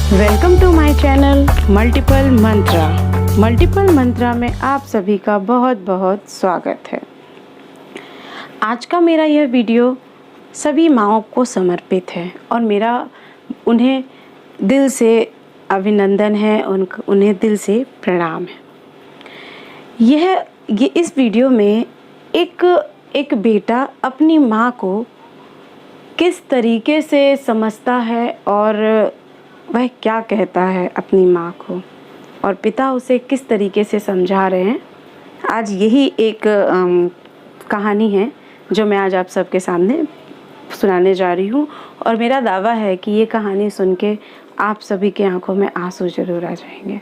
Welcome to my channel multiple Mantra. Multiple Mantra में आप सभी का बहुत बहुत स्वागत है। आज का मेरा यह वीडियो सभी माँओं को समर्पित है और मेरा उन्हें दिल से अभिनंदन है, उन्हें दिल से प्रणाम है। ये इस वीडियो में एक बेटा अपनी माँ को किस तरीके से समझता है और वह क्या कहता है अपनी माँ को, और पिता उसे किस तरीके से समझा रहे हैं। आज यही एक कहानी है जो मैं आज आप सबके सामने सुनाने जा रही हूँ, और मेरा दावा है कि ये कहानी सुन के आप सभी की आंखों में आंसू जरूर आ जाएंगे।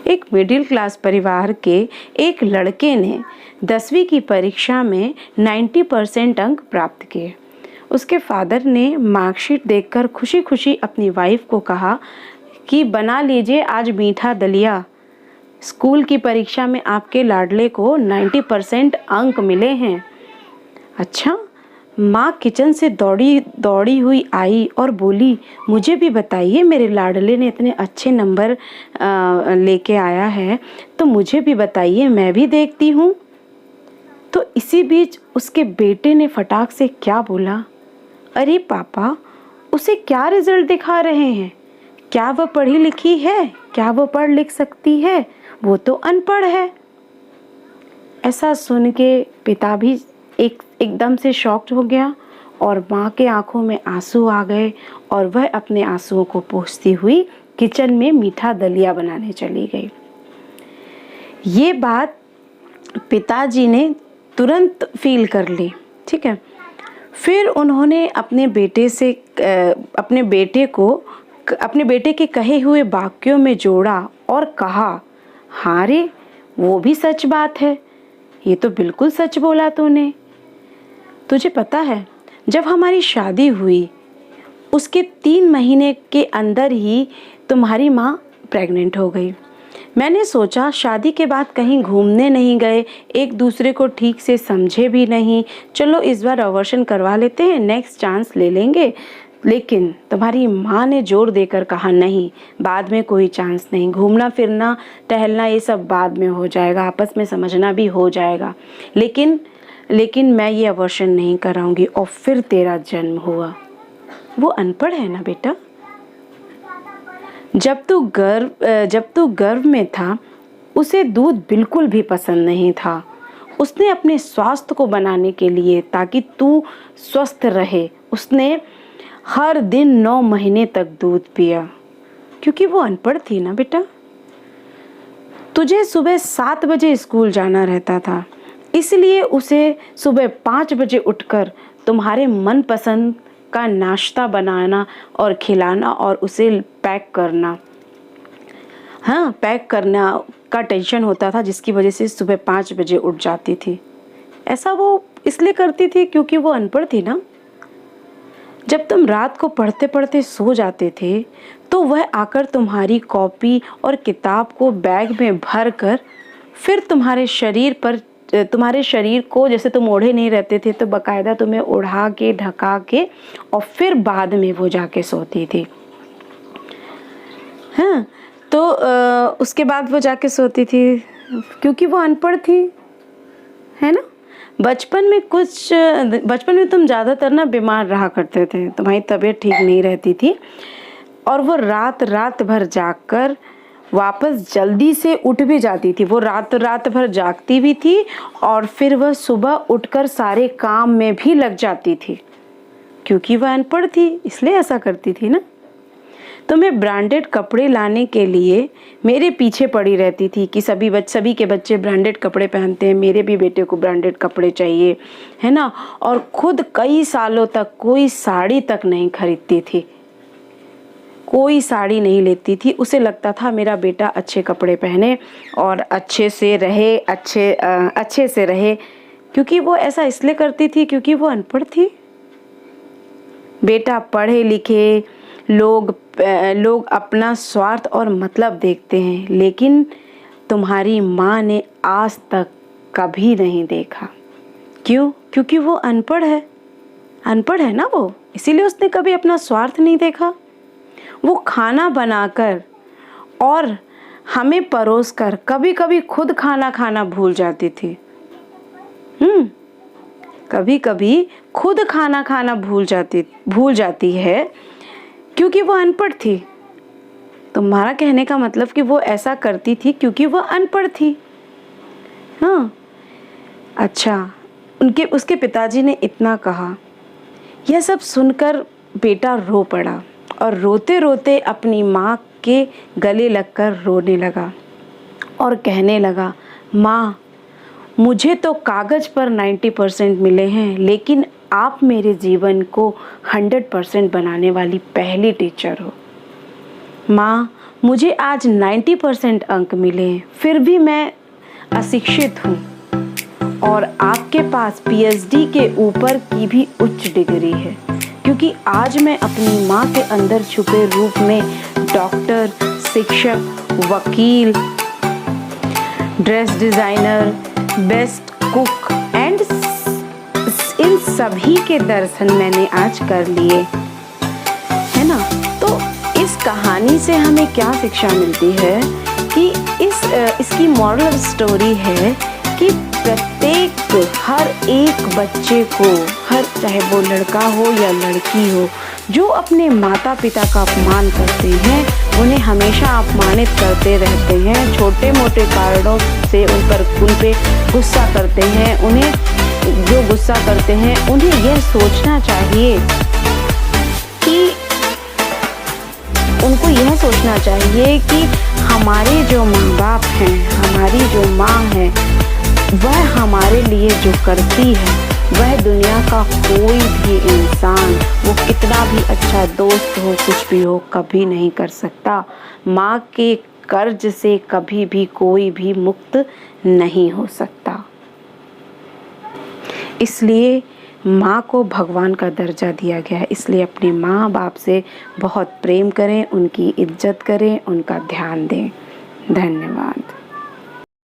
एक मिडिल क्लास परिवार के एक लड़के ने 10वीं की परीक्षा में 90% अंक प्राप्त किए। उसके फादर ने मार्कशीट देखकर खुशी खुशी अपनी वाइफ को कहा कि बना लीजिए आज मीठा दलिया, स्कूल की परीक्षा में आपके लाडले को 90% अंक मिले हैं। अच्छा, माँ किचन से दौड़ी हुई आई और बोली, मुझे भी बताइए, मेरे लाडले ने इतने अच्छे नंबर लेके आया है तो मुझे भी बताइए, मैं भी देखती हूँ। तो इसी बीच उसके बेटे ने फटाक से क्या बोला, अरे पापा, उसे क्या रिजल्ट दिखा रहे हैं? क्या वह पढ़ी लिखी है? क्या वह पढ़ लिख सकती है? वो तो अनपढ़ है। ऐसा सुन के पिता भी एकदम से शॉक्ड हो गया और माँ के आंखों में आंसू आ गए और वह अपने आंसुओं को पोंछती हुई किचन में मीठा दलिया बनाने चली गई। ये बात पिताजी ने तुरंत फील कर ली, ठीक है। फिर उन्होंने अपने बेटे के कहे हुए वाक्यों में जोड़ा और कहा, हाँ रे, वो भी सच बात है, ये तो बिल्कुल सच बोला तूने। तुझे पता है, जब हमारी शादी हुई उसके 3 महीने के अंदर ही तुम्हारी माँ प्रेग्नेंट हो गई। मैंने सोचा शादी के बाद कहीं घूमने नहीं गए, एक दूसरे को ठीक से समझे भी नहीं, चलो इस बार अबॉर्शन करवा लेते हैं, नेक्स्ट चांस ले लेंगे। लेकिन तुम्हारी माँ ने जोर देकर कहा, नहीं, बाद में कोई चांस नहीं, घूमना फिरना टहलना ये सब बाद में हो जाएगा, आपस में समझना भी हो जाएगा, लेकिन मैं ये अबॉर्शन नहीं कराऊंगी। और फिर तेरा जन्म हुआ। वो अनपढ़ है ना बेटा। जब तू गर्भ में था उसे दूध बिल्कुल भी पसंद नहीं था। उसने अपने स्वास्थ्य को बनाने के लिए, ताकि तू स्वस्थ रहे, उसने हर दिन 9 महीने तक दूध पिया, क्योंकि वो अनपढ़ थी ना बेटा। तुझे सुबह 7 बजे स्कूल जाना रहता था, इसलिए उसे सुबह 5 बजे उठकर तुम्हारे मनपसंद का नाश्ता बनाना और खिलाना और उसे पैक करना का टेंशन होता था, जिसकी वजह से सुबह 5 बजे उठ जाती थी। ऐसा वो इसलिए करती थी क्योंकि वो अनपढ़ थी ना। जब तुम रात को पढ़ते पढ़ते सो जाते थे तो वह आकर तुम्हारी कॉपी और किताब को बैग में भर कर फिर तुम्हारे शरीर को, जैसे तुम ओढ़े नहीं रहते थे, तो बकायदा तुम्हें ओढ़ा के ढका के और फिर बाद में वो जाके सोती थी। हाँ, तो उसके बाद वो जाके सोती थी क्योंकि वो अनपढ़ थी, है ना। बचपन में तुम ज़्यादातर ना बीमार रहा करते थे, तुम्हारी तबीयत ठीक नहीं रहती थी, और वो रात भर जागकर वापस जल्दी से उठ भी जाती थी। वो रात भर जागती भी थी और फिर वह सुबह उठकर सारे काम में भी लग जाती थी, क्योंकि वह अनपढ़ थी, इसलिए ऐसा करती थी ना। तुम्हें ब्रांडेड कपड़े लाने के लिए मेरे पीछे पड़ी रहती थी कि सभी के बच्चे ब्रांडेड कपड़े पहनते हैं, मेरे भी बेटे को ब्रांडेड कपड़े चाहिए, है ना। और खुद कई सालों तक कोई साड़ी तक नहीं खरीदती थी, कोई साड़ी नहीं लेती थी। उसे लगता था मेरा बेटा अच्छे कपड़े पहने और अच्छे से रहे, क्योंकि वो ऐसा इसलिए करती थी क्योंकि वो अनपढ़ थी। बेटा पढ़े लिखे लोग अपना स्वार्थ और मतलब देखते हैं, लेकिन तुम्हारी माँ ने आज तक कभी नहीं देखा। क्यों? क्योंकि वो अनपढ़ है ना वो, इसीलिए उसने कभी अपना स्वार्थ नहीं देखा। वो खाना बनाकर और हमें परोसकर कभी कभी खुद खाना खाना भूल जाती थी। कभी कभी खुद खाना खाना भूल जाती है क्योंकि वो अनपढ़ थी। तुम्हारा कहने का मतलब कि वो ऐसा करती थी क्योंकि वो अनपढ़ थी। हाँ, अच्छा, उसके पिताजी ने इतना कहा। यह सब सुनकर बेटा रो पड़ा और रोते रोते अपनी माँ के गले लगकर रोने लगा और कहने लगा, माँ, मुझे तो कागज़ पर 90% मिले हैं, लेकिन आप मेरे जीवन को 100% बनाने वाली पहली टीचर हो। माँ, मुझे आज 90% अंक मिले, फिर भी मैं अशिक्षित हूँ और आपके पास PhD के ऊपर की भी उच्च डिग्री है, क्योंकि आज मैं अपनी माँ के अंदर छुपे रूप में डॉक्टर, शिक्षक, वकील, dress designer, best cook and in सभी के दर्शन मैंने आज कर लिए, है ना। तो इस कहानी से हमें क्या शिक्षा मिलती है कि इसकी मॉरल स्टोरी है कि प्रत्येक हर एक बच्चे को, चाहे वो लड़का हो या लड़की हो, जो अपने माता पिता का अपमान करते हैं उन्हें हमेशा अपमानित करते रहते हैं, छोटे मोटे कारणों से उन पे गुस्सा करते हैं, उन्हें यह सोचना चाहिए कि हमारे जो माँ बाप हैं, हमारी जो माँ है, वह हमारे लिए जो करती है वह दुनिया का कोई भी इंसान, वो कितना भी अच्छा दोस्त हो, कुछ भी हो, कभी नहीं कर सकता। माँ के कर्ज से कभी भी कोई भी मुक्त नहीं हो सकता। इसलिए माँ को भगवान का दर्जा दिया गया है। इसलिए अपने माँ बाप से बहुत प्रेम करें, उनकी इज्जत करें, उनका ध्यान दें। धन्यवाद।